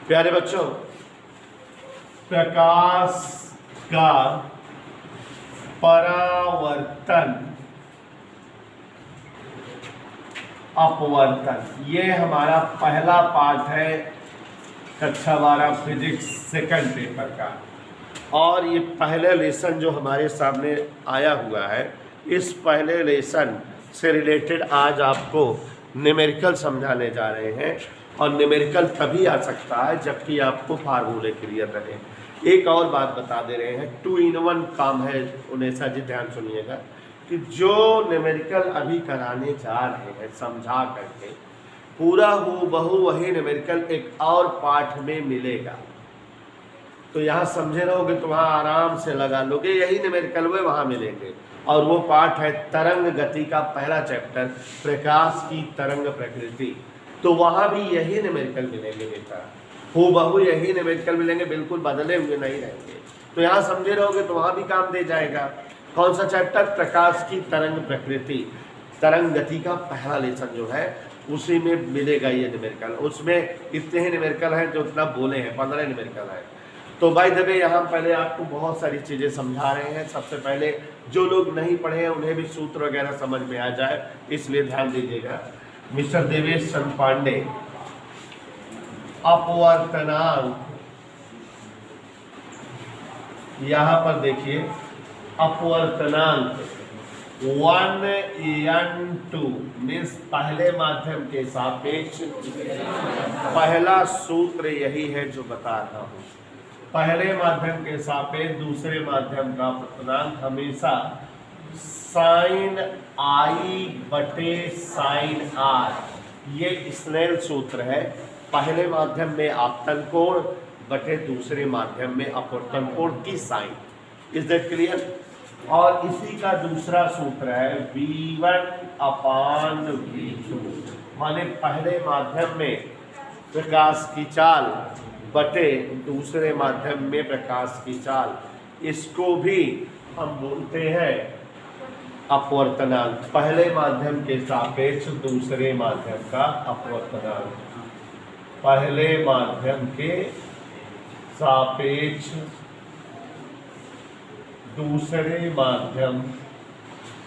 प्यारे बच्चों, प्रकाश का परावर्तन अपवर्तन, ये हमारा पहला पार्ट है कक्षा 12 फिजिक्स सेकंड पेपर का। और ये पहले लेसन जो हमारे सामने आया हुआ है, इस पहले लेसन से रिलेटेड आज आपको न्यूमेरिकल समझाने जा रहे हैं। और न्यूमेरिकल तभी आ सकता है जबकि आपको फार्मूले क्लियर रहे। एक और बात बता दे रहे हैं, 2 in 1 काम है उनेसा जी, ध्यान सुनिएगा कि जो न्यूमेरिकल अभी कराने जा रहे हैं समझा करके पूरा हूबहू वही न्यूमेरिकल एक और पाठ में मिलेगा। तो यहाँ समझे रहोगे तो वहाँ आराम से लगा लोगे, यही न्यूमेरिकल वे वहाँ मिलेंगे। और वो पाठ है तरंग गति का पहला चैप्टर, प्रकाश की तरंग प्रकृति। तो वहाँ भी यही न्यूमेरिकल मिलेंगे बेटा, हूबहू यही न्यूमेरिकल मिलेंगे, बिल्कुल बदले हुए नहीं रहेंगे। तो यहाँ समझे रहोगे तो वहाँ भी काम दे जाएगा। कौन सा चैप्टर? प्रकाश की तरंग प्रकृति, तरंग गति का पहला लेसन जो है उसी में मिलेगा ये न्यूमेरिकल। उसमें इतने ही न्यूमेरिकल हैं जो उतना बोले हैं, 15 न्यूमेरिकल है। तो बाय द वे यहाँ पहले आपको बहुत सारी चीज़ें समझा रहे हैं। सबसे पहले जो लोग नहीं पढ़े हैं उन्हें भी सूत्र वगैरह समझ में आ जाए, इसलिए ध्यान दीजिएगा। मिस्टर देवेश चंद्र पांडे, अपवर्तनांक, यहाँ पर देखिए अपवर्तनांक 1n2 मीन्स पहले माध्यम के सापेक्ष। पहला सूत्र यही है जो बता रहा हूँ, पहले माध्यम के सापेक्ष दूसरे माध्यम का अपवर्तनांक हमेशा साइन आई बटे साइन आर, ये स्नेल सूत्र है। पहले माध्यम में आपतन कोण बटे दूसरे माध्यम में अपवर्तन कोण की साइन। Is that clear? और इसी का दूसरा सूत्र है V1 अपान V2, माने पहले माध्यम में प्रकाश की चाल बटे दूसरे माध्यम में प्रकाश की चाल, इसको भी हम बोलते हैं अपवर्तनांक। पहले माध्यम के सापेक्ष दूसरे माध्यम का अपवर्तनांक, पहले माध्यम के सापेक्ष दूसरे माध्यम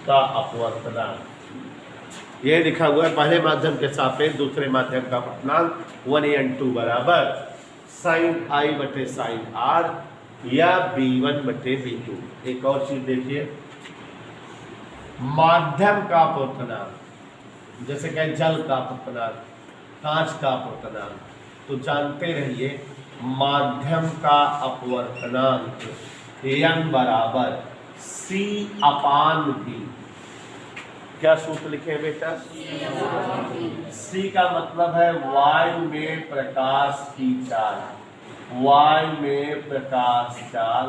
का अपवर्तनांक। यह लिखा हुआ है, पहले माध्यम के सापेक्ष दूसरे माध्यम का अपवर्तनांक 1n2 बराबर साइन आई बटे साइन आर या B1 बटे B2। एक और चीज देखिए, माध्यम का अपवर्तनांक, जैसे कहें जल का अपवर्तनांक, कांच का अपवर्तनांक, तो जानते रहिए माध्यम का अपवर्तनांक n बराबर C अपान V। क्या सूत्र लिखे बेटा? C का मतलब है वायु में प्रकाश की चाल, वायु में प्रकाश चाल।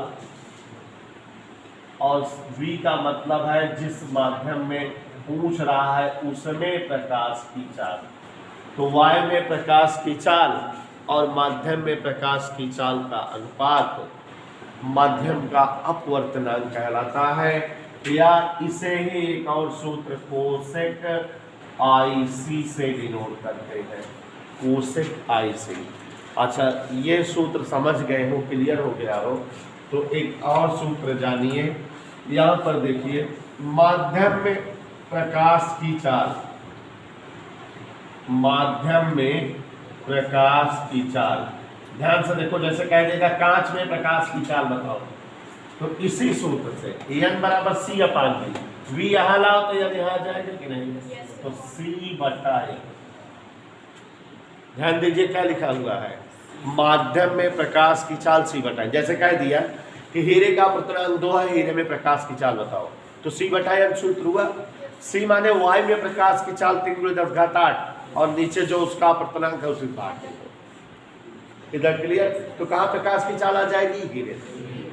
और V का मतलब है जिस माध्यम में पूछ रहा है उसमें प्रकाश की चाल। तो वायु में प्रकाश की चाल और माध्यम में प्रकाश की चाल का अनुपात माध्यम का अपवर्तनांक कहलाता है, या इसे ही एक और सूत्र कोसेक IC से डिनोट करते हैं, कोसेक IC। अच्छा, ये सूत्र समझ गए हो, क्लियर हो गया हो, तो एक और सूत्र जानिए। यहाँ पर देखिए, माध्यम में प्रकाश की चाल, माध्यम में प्रकाश की चाल, ध्यान से देखो, जैसे कह देगा कांच में प्रकाश की चाल बताओ, तो इसी सूत्र से n बराबर C अपान V। V यहाँ लाओ तो यहाँ जाएगा कि नहीं? तो C बटा A। ध्यान दीजिए क्या लिखा हुआ है, माध्यम में प्रकाश की चाल C बटा। जैसे कह दिया कि हीरे का अपवर्तनांक 2 है, हीरे में प्रकाश की चाल बताओ, तो C बटा M सूत्र हुआ। C माने वायु में प्रकाश की चाल 3×10⁸ और नीचे जो उसका अपवर्तनांक है उसी का 8। इधर क्लियर? तो कहाँ प्रकाश की चाल आ जाएगी? हीरे।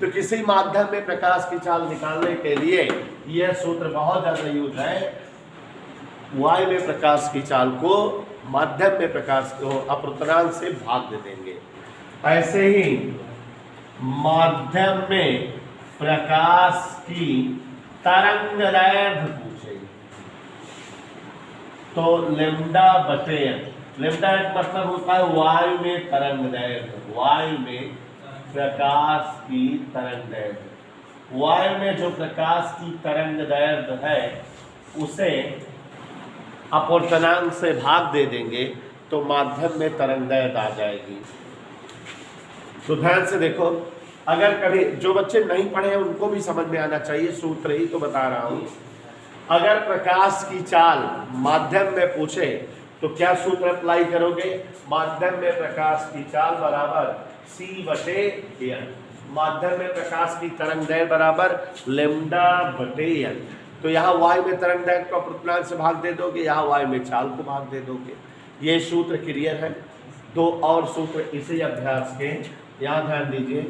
तो किसी माध्यम में प्रकाश की चाल निकालने के लिए यह सूत्र बहुत ज्यादा यूज है। वायु में प्रकाश की चाल को माध्यम में प्रकाश को अपवर्तनांक से भाग दे देंगे। ऐसे ही माध्यम में प्रकाश की तरंगदैर्घ्य पूछे तो लैम्डा बटे लेमडा एट मतलब होता है वायु में तरंग दैर्घ्य, वायु में प्रकाश की तरंग दैर्घ्य। वायु में जो प्रकाश की तरंग दैर्घ्य है उसे अपवर्तनांक से भाग दे देंगे तो माध्यम में तरंग दैर्घ्य आ जाएगी। तो ध्यान से देखो, अगर कभी जो बच्चे नहीं पढ़े हैं उनको भी समझ में आना चाहिए, सूत्र ही तो बता रहा हूं। अगर प्रकाश की चाल माध्यम में पूछे तो क्या सूत्र अप्लाई करोगे? माध्यम में प्रकाश की चाल बराबर C/N, माध्यम में प्रकाश की तरंग दैर्घ्य बराबर λ/N। तो यहाँ वायु में तरंग दैर्घ्य को अपवर्तनांक से भाग दे दोगे, यहाँ वायु में चाल को भाग दे दोगे। ये सूत्र क्लियर है। दो और सूत्र इसी अभ्यास के, यहाँ ध्यान दीजिए।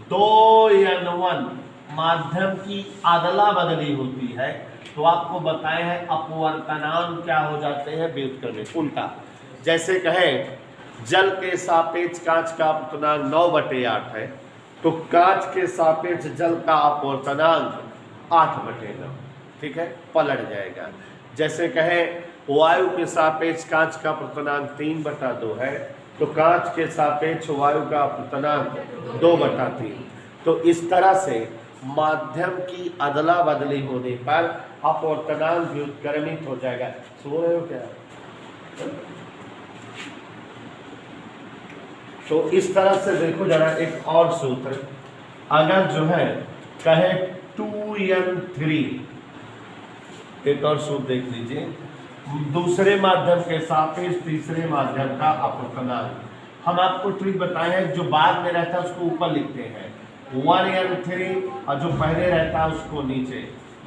2n1 माध्यम की अदला बदली होती है तो आपको बताए हैं अपवर्तनांक क्या हो जाते हैं व्युत्क्रमित, उल्टा। जैसे कहें जल के सापेक्ष कांच का अपवर्तनांक 9/8 है तो कांच के सापेक्ष जल का अपवर्तनांक 8/9, ठीक है, पलट जाएगा। जैसे कहें वायु के सापेक्ष कांच का अपवर्तनांक 3/2 है तो कांच के सापेक्ष वायु का अपवर्तनांक 2/3। तो इस तरह से माध्यम की अदला बदली होने पर अपवर्तनांक व्युत्क्रमित हो जाएगा। सो रहे हो क्या? तो इस तरह से देखो जरा एक और सूत्र, अगर जो है कहे 2n3, एक और सूत्र देख लीजिए, दूसरे माध्यम के सापेक्ष तीसरे माध्यम का अपवर्तनांक। हम आपको ट्रिक बताए हैं, जो बाद में रहता है उसको ऊपर लिखते हैं 1n3 और जो पहले रहता है उसको नीचे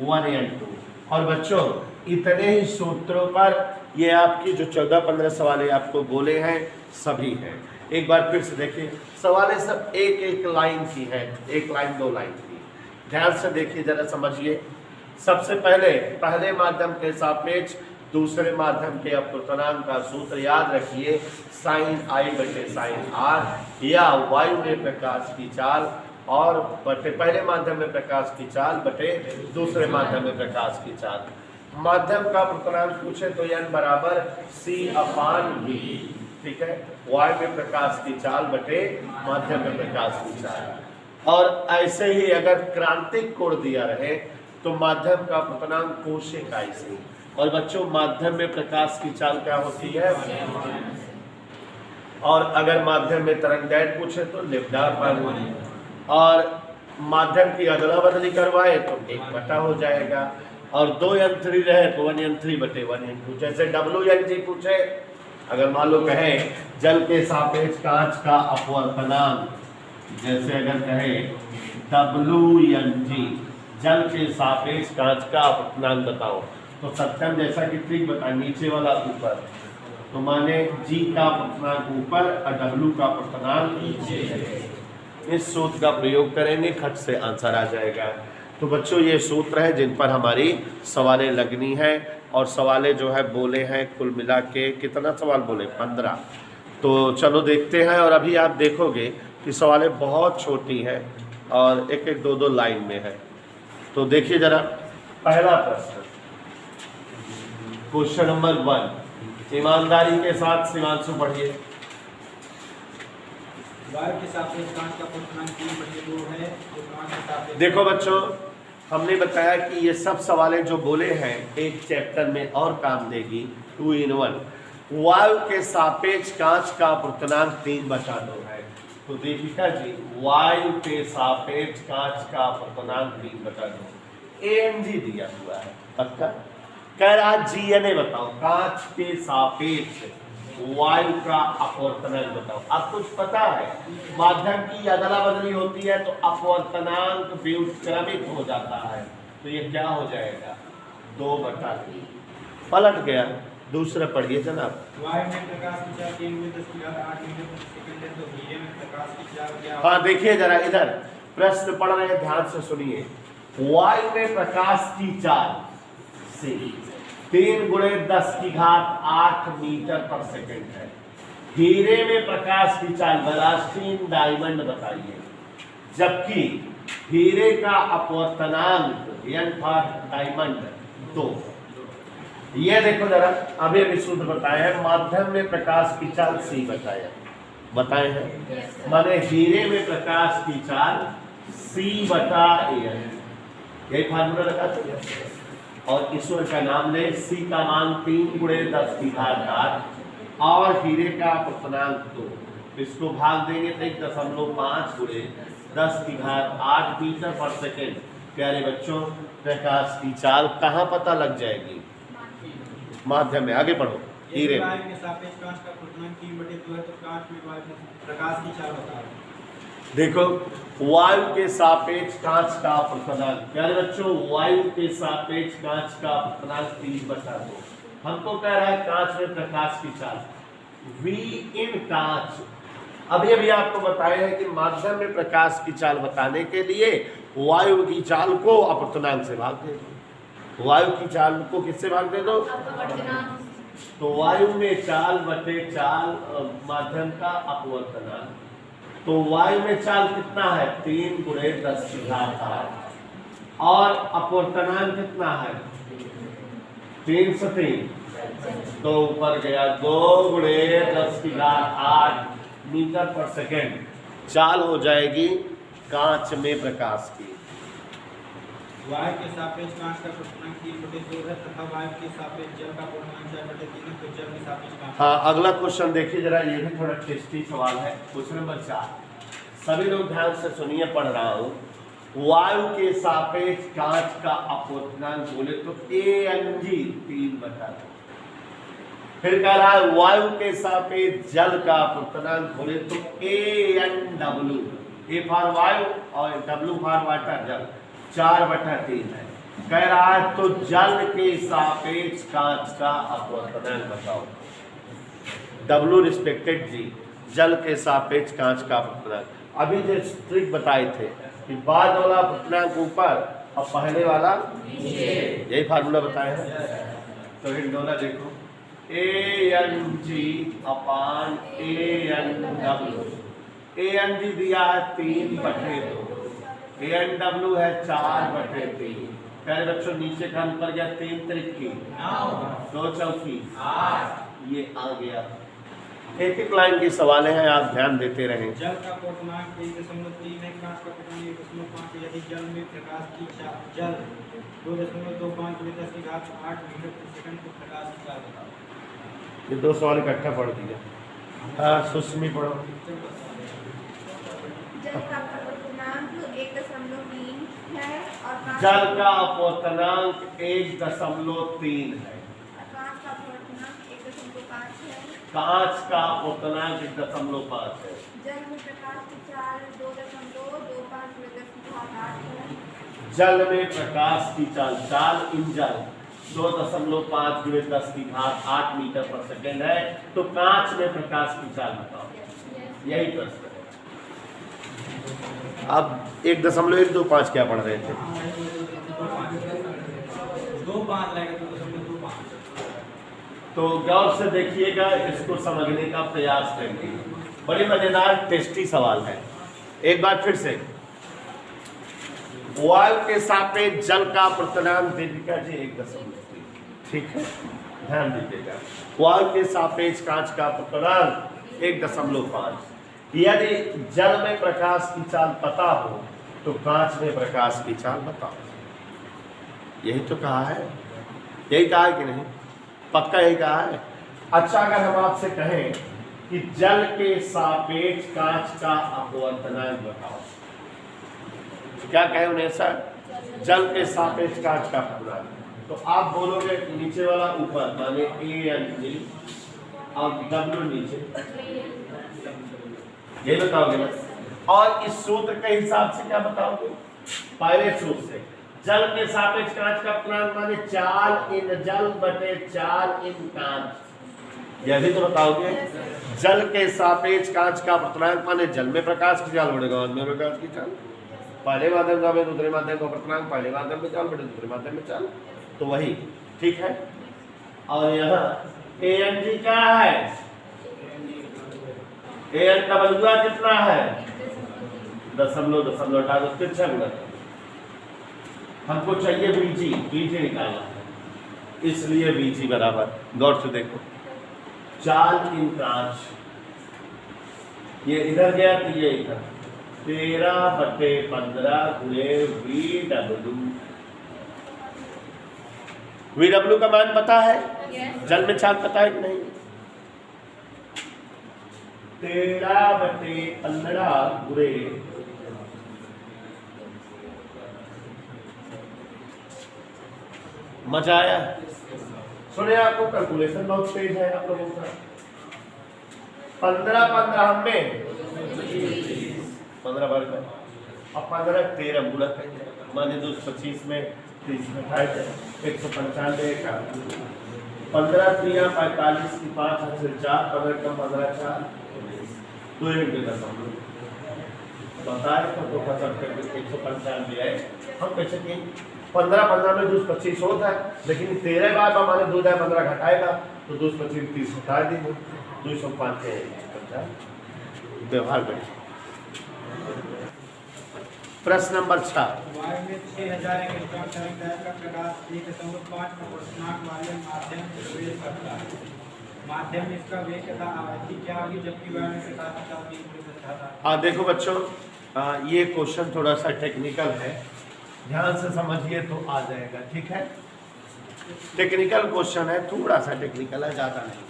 1n2। और बच्चों इतने ही सूत्रों पर ये आपकी जो 14-15 सवाल आपको बोले हैं सभी हैं। एक बार फिर से देखिए, सवालें सब एक एक लाइन की है, एक लाइन 2 लाइन की। ध्यान से देखिए जरा, समझिए। सबसे पहले माध्यम के सापेक्ष दूसरे माध्यम के अपवर्तनांक का सूत्र याद रखिए, sin I/sin R, या वायु में प्रकाश की चाल और बटे पहले माध्यम में प्रकाश की चाल बटे दूसरे माध्यम में प्रकाश की चाल। माध्यम का अपवर्तनांक पूछे तो n बराबर C/V, ठीक है, वायु में प्रकाश की चाल बटे माध्यम में प्रकाश की चाल। और ऐसे ही अगर क्रांतिक कोण दिया रहे तो माध्यम का अपवर्तनांक कोशिकाई से। और बच्चों माध्यम में प्रकाश की चाल क्या होती है? और अगर माध्यम में तरंग दैर्घ्य पूछे तो λ/, और माध्यम की अदला बदली करवाए तो 1 हो जाएगा, और 2n3 रहे तो 1n3/1n2। जैसे WNG पूछे, अगर मान लो कहे जल के सापेक्ष कांच का अपवर्तनांक, जैसे अगर कहे WNG जल के सापेक्ष कांच का अपवर्तनांक बताओ, तो सत्यम जैसा कि ट्रिक बताए, नीचे वाला ऊपर, तो माने G का अपवर्तनांक ऊपर और W का अपवर्तनांक नीचे। इस सूत्र का प्रयोग करेंगे, खट से आंसर आ जाएगा। तो बच्चों ये सूत्र है जिन पर हमारी सवालें लगनी है, और सवालें जो है बोले हैं कुल मिला के कितना सवाल बोले? 15। तो चलो देखते हैं। और अभी आप देखोगे कि सवालें बहुत छोटी हैं और एक एक 2-2 लाइन में है। तो देखिए जरा, पहला प्रश्न, क्वेश्चन नंबर 1, ईमानदारी के साथ शिवांशु पढ़िए। वायु के सापेक्ष कांच का अपवर्तनांक 3/2 है, जो कांच के सापेक्ष। देखो बच्चों, हमने बताया कि ये सब सवालें जो बोले हैं एक चैप्टर में और काम देगी, 2 in 1। वायु के सापेक्ष कांच का अपवर्तनांक 3/2 है। तो दीपिका जी, वायु के सापेक्ष कांच का अपवर्तनांक 3/2 AMG दिया हुआ है, पक्का? कह रहा GNA बताओ, कांच के सापेक्ष वायु का अपवर्तनांक बताओ। अब कुछ पता है, माध्यम की अदला बदली होती है तो अपवर्तनांक व्युत्क्रमित हो जाता है, तो ये क्या हो जाएगा? 2/3। पलट गया। दूसरा पढ़िए जनाब। वायु में प्रकाश की चाल 3 में 10⁸ मीटर प्रति सेकंड है, तो हीरे में प्रकाश की चाल क्या? हाँ देखिए जरा, इधर प्रश्न पढ़ रहे हैं, ध्यान से सुनिए। वायु में प्रकाश की चाल से 3 × 10⁸ मीटर पर सेकंड है। हीरे में प्रकाश की चाल, बेलास्टीन डायमंड बताइए, जबकि हीरे का अपवर्तनांक N फॉर डायमंड 2। ये देखो जरा, अभी सूत्र बताए हैं, माध्यम में प्रकाश की चाल सी बताए हैं, माने हीरे में प्रकाश की चाल C/AN, यही फार्मूला लगा था। और ईश्वर का नाम ले, C का मान 3 × 10⁸ और हीरे का अपूर्णांक 2, इसको भाग देंगे तो 1.5 × 10⁸ मीटर/सेकंड। प्यारे बच्चों, प्रकाश की चाल कहाँ पता लग जाएगी? माध्यम में। आगे पढ़ो। हीरे में वायु के सापेक्ष कांच का अपूर्णांक 3/2 है, तो कांच में वायु के प्रकाश की चाल बताओ। देखो, वायु के सापेक्ष कांच का अपूर्णांक, प्यारे बच्चों, वायु के सापेक्ष कांच का अपूर्णांक 3/2। हमको कह रहा है कांच में प्रकाश की चाल V इन कांच। अभी आपको बताया है कि माध्यम में प्रकाश की चाल बताने के लिए वायु की चाल को अपूर्णांक से भाग दे दो। वायु की चाल को किससे भाग दे दो? तो वायु में चाल बटे चाल माध्यम का अपवर्तनांक। तो वायु में चाल कितना है? 3 × 10⁸ और अपवर्तनांक कितना है? 3 से 3, तो ऊपर गया 2 × 10⁸ मीटर/सेकंड। चाल हो जाएगी कांच में प्रकाश की। वायु के सापेक्ष कांच का अपूर्णांक 3/2 है तथा वायु के सापेक्ष जल का अपूर्णांक 4/3 है, तो जल के सापेक्ष कांच। हाँ, अगला क्वेश्चन देखिए जरा, ये भी थोड़ा टेस्टी सवाल है। क्वेश्चन नंबर 4, सभी लोग ध्यान से सुनिए, पढ़ रहा हूँ। वायु के सापेक्ष कांच का अपवर्तनांक बोले तो ANG 3/2। फिर कह रहा है वायु के सापेक्ष जल का अपवर्तनांक बोले तो ANW, A फॉर वायु और W फॉर वाटर, जल, 4/3 है। कह रहा है तो जल के सापेक्ष कांच का अपवर्तनांक बताओ। W रिस्पेक्टेड G, जल के सापेक्ष कांच का अपवर्तनांक। अभी जो ट्रिक बताए थे कि बाद वाला अपवर्तनांक ऊपर और पहले वाला नीचे, यही फार्मूला बताए हैं। तो हिंडोला देखो, ANG/ANW। ANG दिया है 3/2, ANW है 4/3। प्यारे बच्चों, नीचे का ऊपर गया 3 त्रिकी 2 चौकी 8, ये आ गया। एक एक लाइन के सवाल हैं, आप ध्यान देते रहें। जल का अपूर्णांक 1.3 है, कांच का अपूर्णांक 1.5 है। यदि जल में प्रकाश की जल 2.25 × 10⁸ मीटर/सेकंड को प्रकाश की चाल बताओ। ये 2 सवाल इकट्ठा पढ़ दिया। हाँ, सुस्मी पढ़ो। जल का अपूर्णांक 1.3 है और जल का अपवर्तनांक 1.3 है। कांच का अपूर्णांक 1.5 है। कांच का अपवर्तनांक 1.5 है। जल में प्रकाश की चाल 2.25 × 10⁸ है। जल में प्रकाश की चाल इन जल 2.5 × 10⁸ मीटर/सेकंड है। तो कांच में प्रकाश की चाल बताओ, यही प्रश्न है। अब 1.125 क्या पढ़ रहे थे? 2.5 लगेगा तो 2.25। तो गौर से देखिएगा, इसको समझने का प्रयास करिए। बड़ी मजेदार टेस्टी सवाल है। एक बार फिर से, वायु के सापेक्ष जल का अपवर्तनांक दीपिका जी 1.3, ठीक है, ध्यान दीजिएगा। वायु के सापेक्ष कांच का अपवर्तनांक 1.5। यदि जल में प्रकाश की चाल पता हो तो कांच में प्रकाश की चाल बताओ। यही तो कहा है, यही कहा है कि नहीं? पक्का यही कहा है। अच्छा, अगर हम आपसे कहें कि जल के सापेक्ष कांच का अपवर्तनांक बताओ, क्या कहे उन्हें सर? जल के सापेक्ष कांच का अपवर्तनांक, तो आप बोलोगे नीचे वाला ऊपर, माने ANG और W नीचे, ये बताओगे ना। और इस सूत्र के हिसाब से क्या बताओगे? पहले सूत्र से जल के सापेक्ष कांच का अपवर्तनांक माने 4 इन जल बटे 4 इन कांच, यह भी तो बताओगे। जल के सापेक्ष कांच का अपवर्तनांक माने जल में प्रकाश की चाल बढ़ेगा और में प्रकाश की चाल, पहले माध्यम का में दूसरे माध्यम का अपवर्तनांक, पहले माध्यम में चाल बटे दूसरे माध्यम में चाल, तो वही ठीक है। और यहाँ ANG क्या है? ANW कितना है? दशमलव हटा दो, तिरछा गुणा। हमको चाहिए BG निकालना है। इसलिए BG बराबर, गौर से देखो, 4 इन 5, ये इधर गया तो ये इधर, 13/15 गुणे VW का मान पता है? जल में चाल पता है कि नहीं? 13/15 गुणे, मजा आया? सुने, आपको कैलकुलेशन बहुत तेज है आप लोगों का। 15 में 15 बार का, अब 15 13 गुणक है, माने 225 में 30 में 195 का 15 3 45 की 5 से 4 15 कम 15 4 2 1 बताए तो फसल करके 195 है। हम कैसे कि 15 में 225 होता है, लेकिन 13 बार हमारे 2 15 घटाएगा तो 225 30 घटा देंगे, 205 व्यवहार में। प्रश्न नंबर 6, वायु में 6000 इलेक्ट्रॉन तरंग दैर्घ्य का प्रकाश 1.5 अपूर्णांक वाले माध्यम से प्रवेश करता है। माध्यम में इसका वेग तथा आवृत्ति क्या होगी, जबकि वायु में प्रकाश का वेग था। देखो बच्चों, ये क्वेश्चन थोड़ा सा टेक्निकल है, ध्यान से समझिए तो आ जाएगा, ठीक है? टेक्निकल क्वेश्चन है, थोड़ा सा टेक्निकल है, ज़्यादा नहीं।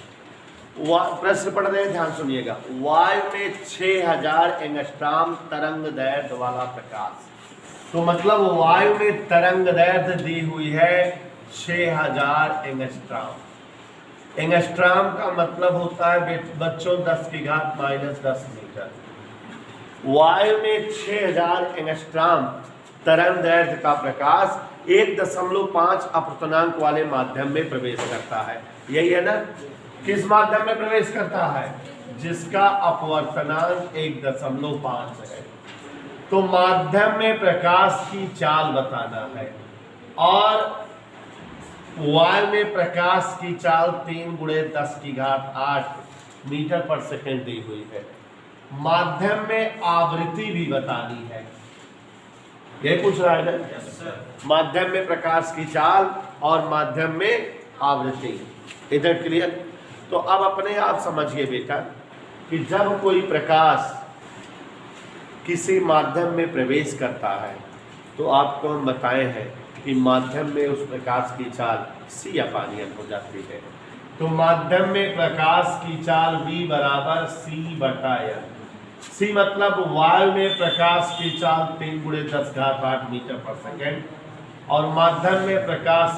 प्रश्न पढ़ रहे हैं, ध्यान सुनिएगा। वायु में 6000 एंगस्ट्रॉम तरंग दैर्घ्य वाला प्रकाश, तो मतलब वायु में तरंग दैर्घ्य दी हुई है 6000 एंगस्ट्रॉम। एंगस्ट्रॉम का मतलब होता है बच्चों 10⁻⁻10 मीटर। वायु में 6000 एंगस्ट्रॉम तरंग दैर्घ्य का प्रकाश 1.5 अपूर्णांक वाले माध्यम में प्रवेश करता है। यही है ना? किस माध्यम में प्रवेश करता है? जिसका अपवर्तनांक 1.5 है। तो माध्यम में प्रकाश की चाल बताना है, और वायु में प्रकाश की चाल 3 × 10⁸ मीटर पर सेकेंड दी हुई है। माध्यम में आवृत्ति भी बतानी है, ये पूछ रहा है ना? माध्यम में प्रकाश की चाल और माध्यम में आवृत्ति, इधर क्लियर? तो अब अपने आप समझिए बेटा कि जब कोई प्रकाश किसी माध्यम में प्रवेश करता है तो आपको हम बताए हैं कि माध्यम में उस प्रकाश की चाल C/N हो जाती है। तो माध्यम में प्रकाश की चाल V = C/N। C मतलब वायु में प्रकाश की चाल 3 × 10⁸ मीटर पर सेकेंड, और माध्यम में प्रकाश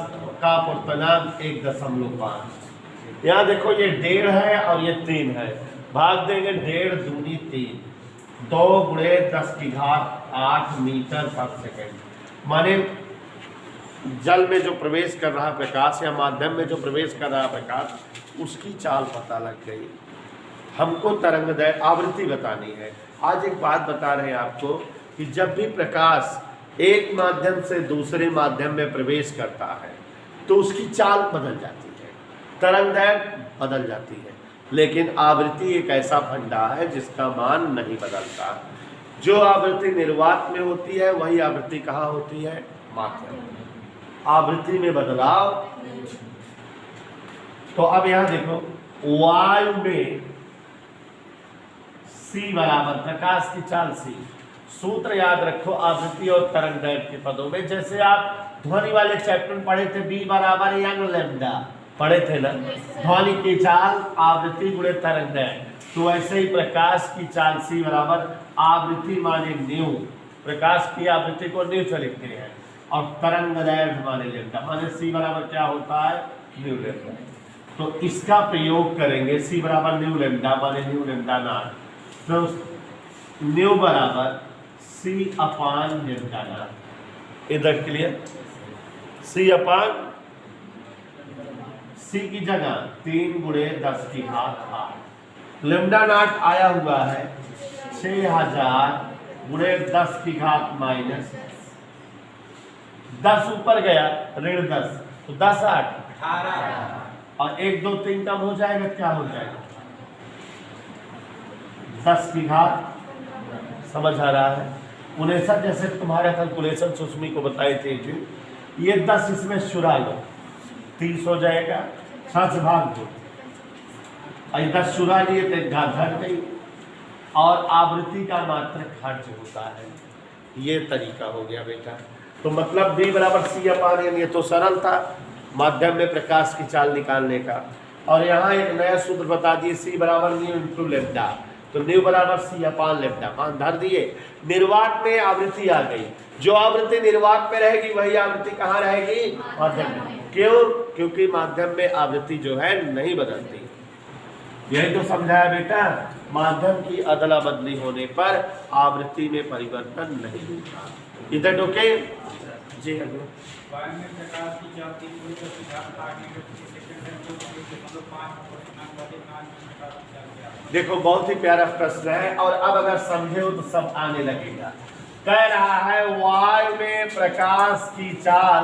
का अपवर्तनांक 1.5। यहाँ देखो, ये 1.5 है और ये 3 है, भाग देंगे 1.5 दूनी 3, 2 × 10⁸ मीटर पर सेकेंड। माने जल में जो प्रवेश कर रहा प्रकाश या माध्यम में जो प्रवेश कर रहा प्रकाश, उसकी चाल पता लग गई। हमको तरंग दैर्घ्य आवृत्ति बतानी है। आज एक बात बता रहे हैं आपको कि जब भी प्रकाश एक माध्यम से दूसरे माध्यम में प्रवेश करता है तो उसकी चाल बदल जाती है, तरंग दैर्घ्य बदल जाती है, लेकिन आवृत्ति एक ऐसा फंडा है जिसका मान नहीं बदलता। जो आवृत्ति निर्वात में होती है वही आवृत्ति कहाँ होती है? माध्यम। आवृत्ति में बदलाव। तो अब यहां देखो, वायु में C बराबर प्रकाश की चाल C। सूत्र याद रखो आवृत्ति और तरंग दैर्घ्य के पदों में। जैसे आप ध्वनि वाले चैप्टर में पढ़े थे, B = यंग लैम्डा पढ़े थे ना, ध्वनि की चाल आवृत्ति गुणे तरंग दैर्घ्य। तो ऐसे ही प्रकाश की चाल C बराबर आवृत्ति माने न्यू, प्रकाश की आवृत्ति को न्यू से लिखते हैं, और तरंग दैर्घ्य माने लैम्डा, माने C बराबर क्या होता है? New lambda. तो इसका प्रयोग करेंगे, C बराबर न्यू लैम्डा माने न्यू लैम्डा नॉट। तो न्यू बराबर C/λ। इधर क्लियर? C की जगह 3 × 10⁸। लैम्डा नॉट आया हुआ है 6000 × 10⁻⁻। 10 ऊपर गया, ऋण 10, तो 10 8 18, और 1 2 3 कम हो जाएगा, क्या हो जाएगा? 10⁻। समझ आ रहा है? 19 जैसे तुम्हारे कैलकुलेशन सुषमी को बताई थी, ये 10 इसमें चुरा लो, 30 हो जाएगा, 6 से भाग दो, 10 चुरा लिए तो एक घात घट गई, और आवृत्ति का मात्रक खर्च होता है। ये तरीका हो गया बेटा। तो मतलब B बराबर C/N, ये तो सरल था माध्यम में प्रकाश की चाल निकालने का। और यहाँ एक नया सूत्र बता दिए, C बराबर न्यू इंटू लेम्डा, तो न्यू बराबर C/लेम्डा मान धर दिए। निर्वात में आवृत्ति आ गई, जो आवृत्ति निर्वात में रहेगी वही आवृत्ति कहाँ रहेगी? माध्यम में। क्यों? क्योंकि माध्यम में आवृत्ति जो है नहीं बदलती। यही तो समझाया बेटा, माध्यम की अदला बदली होने पर आवृत्ति में परिवर्तन नहीं होता। इधर ओके जी। वायु में प्रकाश की चाल 3 × 10⁸ मीटर प्रति सेकंड है, जो 1.5 अपूर्णांक वाले कांच की प्रकाश की चाल क्या है? देखो बहुत ही प्यारा प्रश्न है, और अब अगर समझे हो तो सब आने लगेगा। कह रहा है वायु में प्रकाश की चाल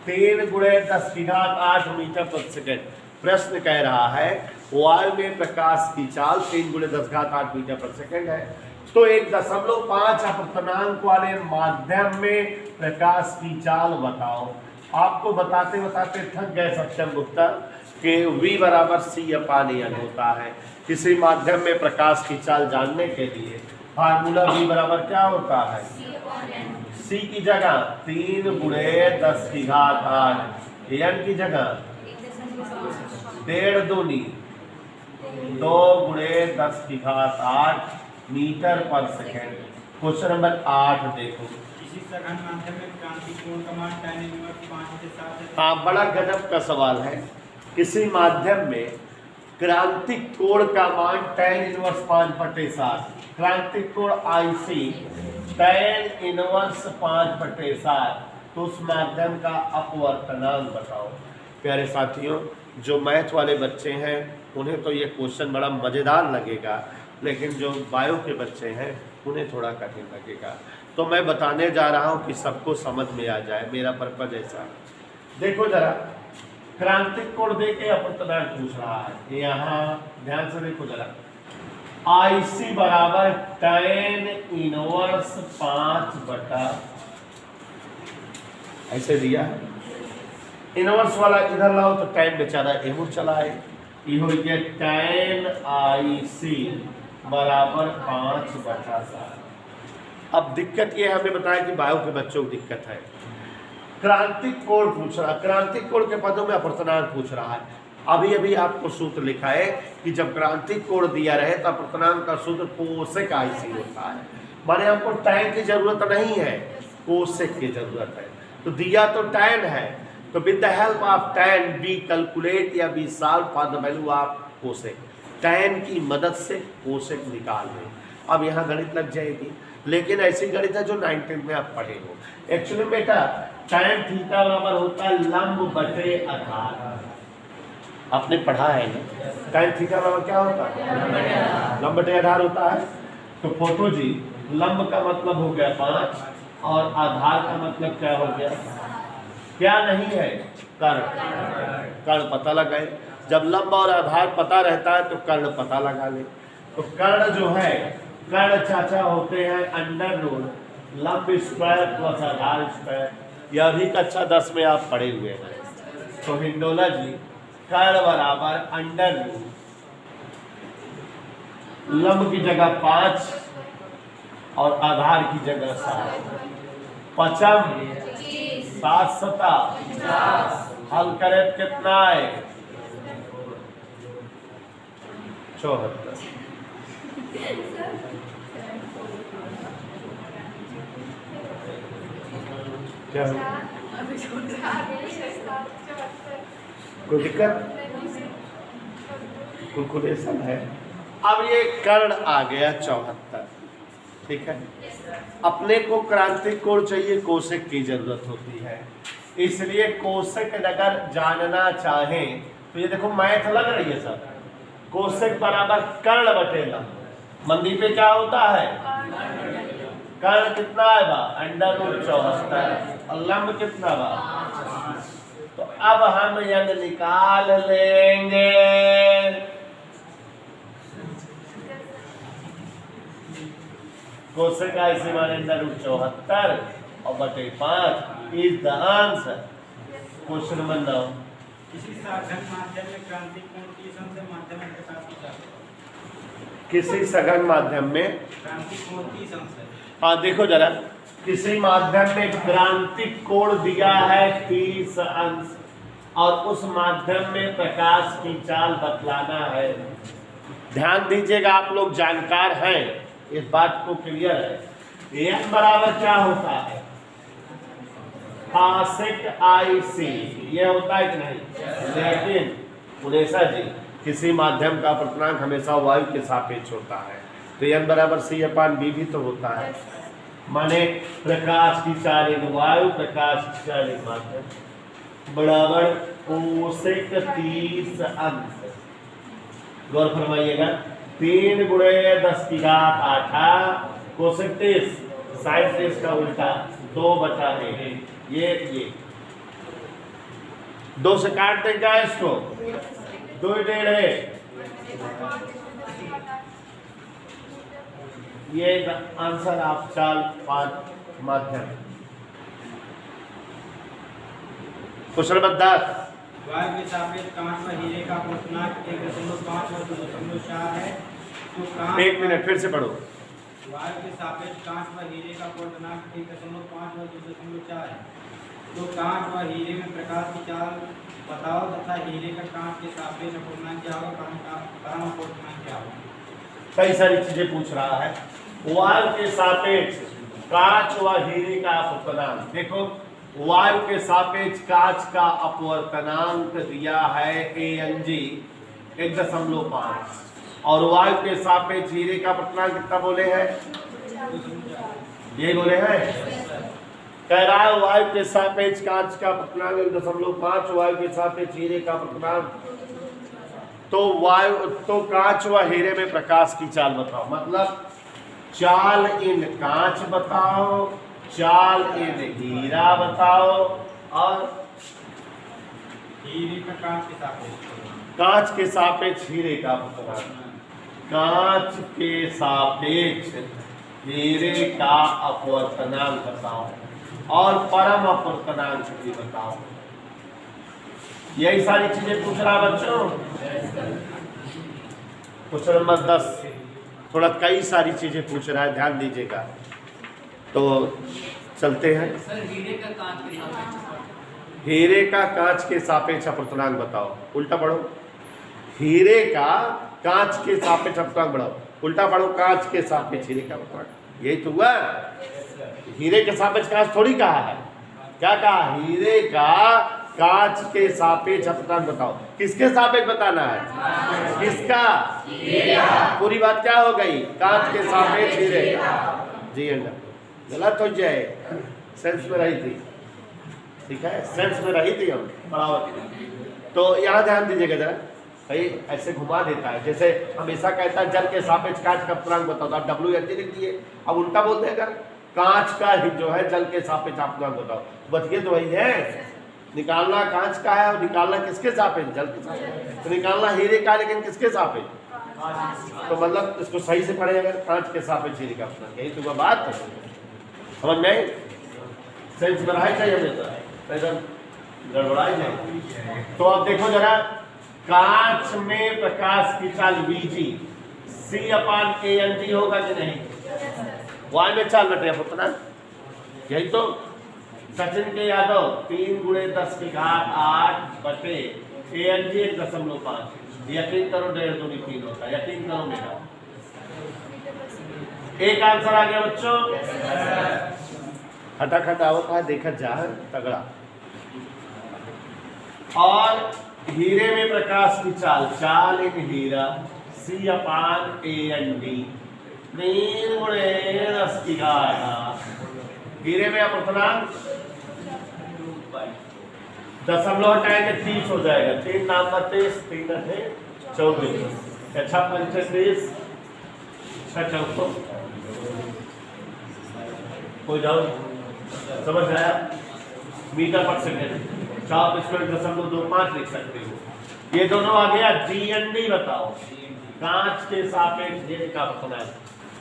3 × 10⁸ मीटर प्रति सेकंड। प्रश्न कह रहा है वायु में प्रकाश की चाल 3 × 10⁸ मीटर प्रति सेकंड है, तो 1.5 अपूर्णांक वाले माध्यम में प्रकाश की चाल बताओ। आपको बताते बताते थक गए सक्षम गुप्ता कि V बराबर C/N होता है। किसी माध्यम में प्रकाश की चाल जानने के लिए फार्मूला V बराबर क्या होता है? C की जगह 3 × 10⁸, N की जगह 1.5 दूनी 2 × 10⁸ मीटर पर सेकंड। क्वेश्चन नंबर 8 देखो। किसी सघन माध्यम में क्रांतिक कोण का मान tan इनवर्स 5 से 7 है। हाँ, बड़ा गजब का सवाल है। किसी माध्यम में क्रांतिक कोण का मान tan इनवर्स 5/7, क्रांतिक कोण IC tan इनवर्स 5/7, तो उस माध्यम का अपवर्तनांक बताओ। प्यारे साथियों, जो मैथ वाले बच्चे हैं उन्हें तो ये क्वेश्चन बड़ा मज़ेदार लगेगा, लेकिन जो बायो के बच्चे हैं उन्हें थोड़ा कठिन लगेगा। तो मैं बताने जा रहा हूँ कि सबको समझ में आ जाए, मेरा पर्पज ऐसा है। देखो जरा, क्रांतिक कोण दे के अपवर्तनांक पूछ रहा है। यहाँ ध्यान से देखो जरा, IC बराबर tan इनवर्स 5 ऐसे दिया है। इनवर्स वाला इधर लाओ तो tan बेचारा एहू चला है, ये हो गया tan IC बराबर 5/7। अब दिक्कत ये हमें बताया कि बायो के बच्चों को दिक्कत है। क्रांतिक कोण पूछ रहा है, क्रांतिक कोण के पदों में अपवर्तनांक पूछ रहा है। अभी अभी आपको सूत्र लिखा है कि जब क्रांतिक कोण दिया रहे तो अपवर्तनांक का सूत्र कोसेक IC होता है। माने हमको tan की जरूरत नहीं है, कोसेक की जरूरत है। तो दिया तो tan है, तो with the help of tan we calculate या we solve for the value of cosec. tan की मदद से कोसेक निकाल लें। अब यहाँ गणित लग जाएगी, लेकिन ऐसी गणित है जो 9th में आप पढ़े हो। एक्चुअली बेटा tan थीटा बराबर होता है लंब बटे आधार। आपने पढ़ा है ना, tan थीटा बराबर क्या होता है? लंब बटे आधार होता है। तो फोटो जी, लंब का मतलब हो गया 5 और आधार का मतलब क्या हो गया? क्या नहीं है? कर्ण। कर्ण पता लगाए। जब लंब और आधार पता रहता है तो कर्ण पता लगा ले। तो कर्ण जो है, कर्ण चाचा होते हैं √, लंब स्क्वायर प्लस आधार स्क्वायर। यह भी कक्षा 10 में आप पढ़े हुए हैं। तो हिंडोला जी, कर्ण बराबर √, लंब की जगह 5 और आधार की जगह 7, 5 7 7 हल करें कितना है? 74। क्या हो? कोई दिक्कत? कैलकुलेशन है। अब ये कर्ण आ गया 74, ठीक है। अपने को क्रांतिक कोण चाहिए, कोसेक की जरूरत होती है, इसलिए कोसेक अगर जानना चाहें तो ये देखो मैथ लग रही है सर। कोसेक बराबर कर्ण बटे लंब। मंदी पे क्या होता है? कर्ण कितना है बा? √74 और लंब कितना बा? तो अब हम यंग निकाल लेंगे। कोसेक IC माने √74 और बटे 5 is the answer. Question number 9। किसी साधन माध्यम में क्रांति कोण की से माध्यम में प्रकाश की चाल किसी सघन माध्यम में क्रांति कोण की से हाँ देखो जरा, किसी माध्यम में क्रांतिक कोण दिया है 30 अंश और उस माध्यम में प्रकाश की चाल बतलाना है। ध्यान दीजिएगा, आप लोग जानकार हैं, इस बात को क्लियर है। एन बराबर क्या होता है? आसिक आई सी, ये होता है कि नहीं? लेकिन उनेसा जी, किसी माध्यम का अपर्तनांक हमेशा वायु के सापेक्ष होता है, तो एन बराबर सी अपान बी भी तो होता है। माने प्रकाश की चाल एक वायु, प्रकाश की चाल एक माध्यम बराबर कोसेक 30 अंश। गौर फरमाइएगा, 3 गुणे 10 की घात 8 कोसेक 30 साइन 30 का उल्टा 2/1। ये 2 से काट देगा इसको, 2 1.5 है। ये आंसर आप चाल 5 माध्यम। क्वेश्चन नंबर 10, वायु के सापेक्ष कांच में हीरे का अपर्तनांक 1.5 और 2.4 है, तो कांच 1 मिनट फिर से पढ़ो। वायु के सापेक्ष कांच व हीरे का अपर्तनांक 1.5 और 2.4 है, तो कांच व हीरे में प्रकाश की चाल बताओ तथा हीरे का कांच के सापेक्ष अपर्तनांक क्या होगा, परम अपर्तनांक क्या होगा। कई सारी चीजें पूछ रहा है। वायु के सापेक्ष कांच व हीरे का अपवर्तनांक, देखो वायु के सापेक्ष कांच का अपवर्तनांक दिया है ANG 1.5 और वायु के सापेक्ष हीरे का अपवर्तनांक कितना बोले हैं? यही बोले हैं। कह रहा है वायु के सापेक्ष कांच का अपवर्तनांक 1.5, वायु के सापेक्ष हीरे का अपवर्तनांक, तो कांच व हीरे में प्रकाश की चाल बताओ। मतलब चाल इन कांच बताओ, चाल इन हीरा बताओ और हीरे का कांच के सापेक्ष, कांच के सापेक्ष हीरे का अपवर्तनांक, कांच के सापेक्ष हीरे का अपवर्तनांक बताओ और परम अपवर्तनांक भी बताओ। यही सारी चीजें पूछ रहा बच्चों। क्वेश्चन नंबर 10 थोड़ा कई सारी चीजें पूछ रहा है, ध्यान दीजिएगा। तो चलते हैं। हीरे का कांच के सापेक्ष अपवर्तनांक बताओ। उल्टा पढ़ो, हीरे का कांच के सापेक्ष अपवर्तनांक बढ़ाओ। उल्टा पढ़ो, कांच के सापेक्ष हीरे का अपवर्तनांक। यही तो हुआ। हीरे के सापेक्ष कांच थोड़ी कहा है, क्या कहा? हीरे का कांच के सापेक्ष अपवर्तनांक बताओ। किसके सापेक्ष बताना है? किसका? पूरी बात क्या हो गई? कांच के सापेक्ष हीरे। जी गलत हो जाए, सेंस में रही थी, ठीक है, सेंस में रही थी हम बराबर। तो यहाँ ध्यान दीजिएगा जरा, भाई ऐसे घुमा देता है, जैसे हमेशा कहता है जल के सापेक्ष कांच का अपवर्तनांक बताओ, तो आप WNT लिख दिए। अब उल्टा बोलते हैं, अगर कांच का ही जो है जल के सापेक्ष अपवर्तनांक बताओ, बतिए तो वही है। निकालना कांच का है और निकालना किसके सापेक्ष? जल के सापेक्ष। तो निकालना हीरे का, लेकिन किसके सापेक्ष? तो मतलब इसको सही से पढ़े, अगर कांच के सापेक्ष हीरे का अपवर्तनांक, यही तो बात है। समझ में सेंस बनाई चाहिए हमेशा, गड़बड़ाई जाए। तो अब देखो जरा, कांच में प्रकाश की चाल VG C/ANG होगा कि नहीं? वायु में चाल बटे अपवर्तनांक, यही तो। सचिन के यादव 3 गुणे 10 की घात 8 बटे ANG 1.5। यकीन करो 1.5 दूनी 3 होता है, यकीन करो मेरा। एक आंसर आ गया बच्चों। खटाखट आवत है, देखा जा तगड़ा। और हीरे में प्रकाश की चाल, चाल इन हीरा C/AND 3 गुणे 10 की घात। हीरे में अपवर्तनांक 0.5 हटाएंगे 30 हो जाएगा। 3 नाम 30, 3 है 24, 6 पंचे 30, 6 चौको हो जाओ। समझ आया? मीटर पर सेकेंड, आप इसको 1.25 लिख सकते हो। ये दोनों आ गया। GND बताओ, कांच के सापेक्ष हीरे का अपवर्तनांक,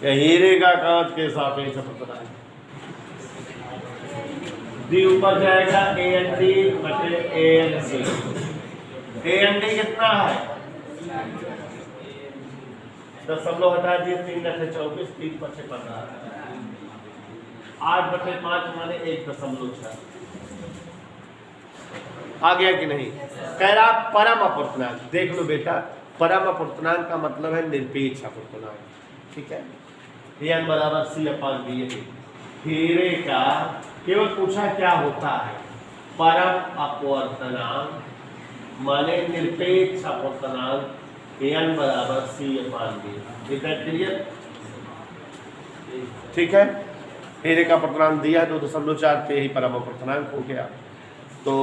या हीरे का कांच के सापेक्ष अपवर्तनांक। डी ऊपर जाएगा AND बटे ANC। ए एन डी कितना है? दशमलव हटा दिए, 3 × 24, 3 × 5 15, 8/5 माने 1.6। आ गया कि नहीं? कह रहा परम अपूर्णांक। देख लो बेटा, परम अपूर्णांक का मतलब है निरपेक्ष अपूर्णांक, ठीक है। n बराबर c/b। हीरे का केवल पूछा क्या होता है, परम अपवर्तनांक माने निरपेक्ष अपवर्तनांक, n बराबर c/b। इतना क्लियर? ठीक है। हीरे का अपवर्तनांक दिया है 2.4, यही परम अपवर्तनांक हो गया। तो